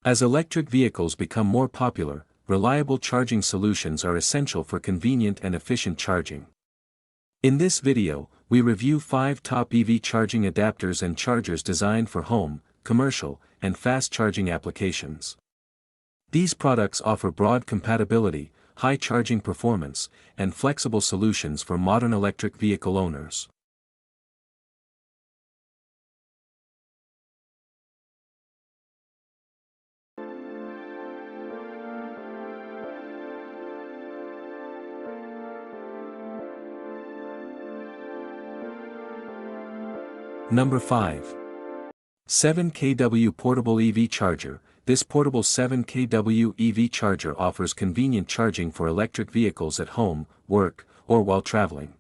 As electric vehicles become more popular, reliable charging solutions are essential for convenient and efficient charging. In this video, we review 5 top EV charging adapters and chargers designed for home, commercial, and fast charging applications. These products offer broad compatibility, high charging performance, and flexible solutions for modern electric vehicle owners. Number 5. 7 kW Portable EV Charger. This portable 7 kW EV charger offers convenient charging for electric vehicles at home, work, or while traveling.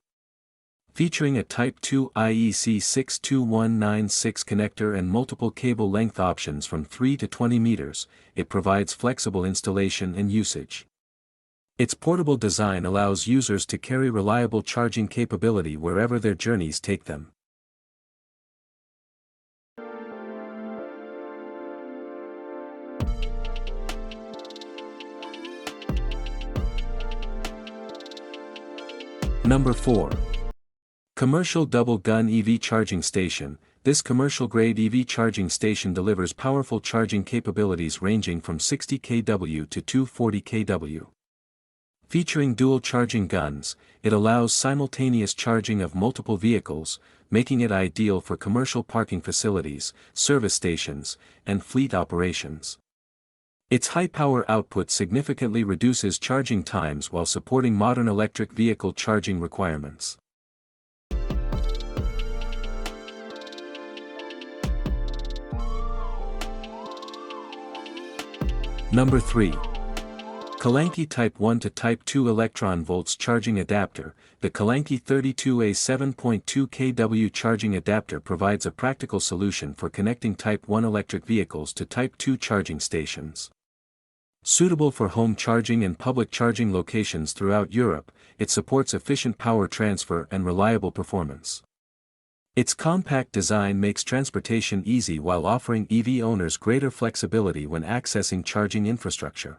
Featuring a Type 2 IEC 62196 connector and multiple cable length options from 3 to 20 meters, it provides flexible installation and usage. Its portable design allows users to carry reliable charging capability wherever their journeys take them. Number 4. Commercial Double Gun EV Charging Station. This commercial-grade EV charging station delivers powerful charging capabilities ranging from 60 kW to 240 kW. Featuring dual charging guns, it allows simultaneous charging of multiple vehicles, making it ideal for commercial parking facilities, service stations, and fleet operations. Its high power output significantly reduces charging times while supporting modern electric vehicle charging requirements. Number 3. Kolanky Type 1 to Type 2 Electron Volts Charging Adapter. The Kolanky 32A 7.2 kW charging adapter provides a practical solution for connecting Type 1 electric vehicles to Type 2 charging stations. Suitable for home charging and public charging locations throughout Europe, it supports efficient power transfer and reliable performance. Its compact design makes transportation easy while offering EV owners greater flexibility when accessing charging infrastructure.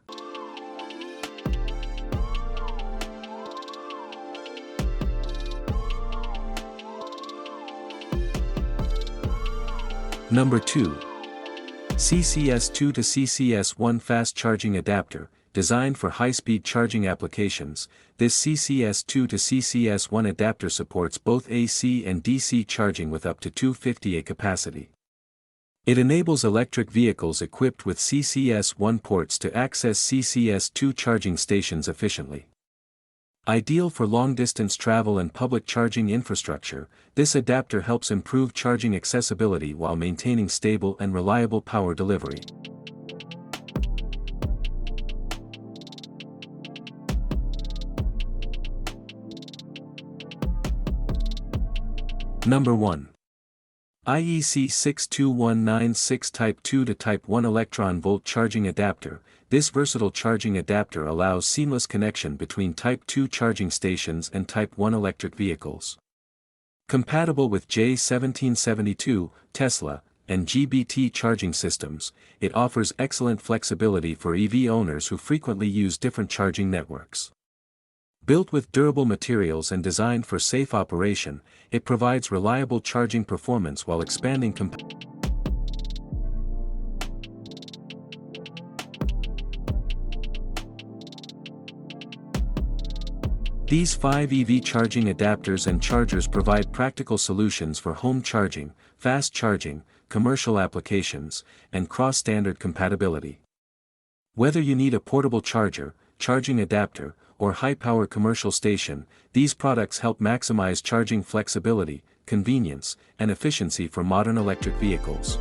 Number 2. CCS2 to CCS1 Fast Charging Adapter. Designed for high-speed charging applications, this CCS2 to CCS1 adapter supports both AC and DC charging with up to 250 A capacity. It enables electric vehicles equipped with CCS1 ports to access CCS2 charging stations efficiently. Ideal for long-distance travel and public charging infrastructure, this adapter helps improve charging accessibility while maintaining stable and reliable power delivery. Number 1. IEC 62196 Type 2 to Type 1 Electron Volt Charging Adapter. This versatile charging adapter allows seamless connection between Type 2 charging stations and Type 1 electric vehicles. Compatible with J1772, Tesla, and GBT charging systems, it offers excellent flexibility for EV owners who frequently use different charging networks. Built with durable materials and designed for safe operation, it provides reliable charging performance while expanding These 5 EV charging adapters and chargers provide practical solutions for home charging, fast charging, commercial applications, and cross-standard compatibility. Whether you need a portable charger, charging adapter, or high-power commercial station, these products help maximize charging flexibility, convenience, and efficiency for modern electric vehicles.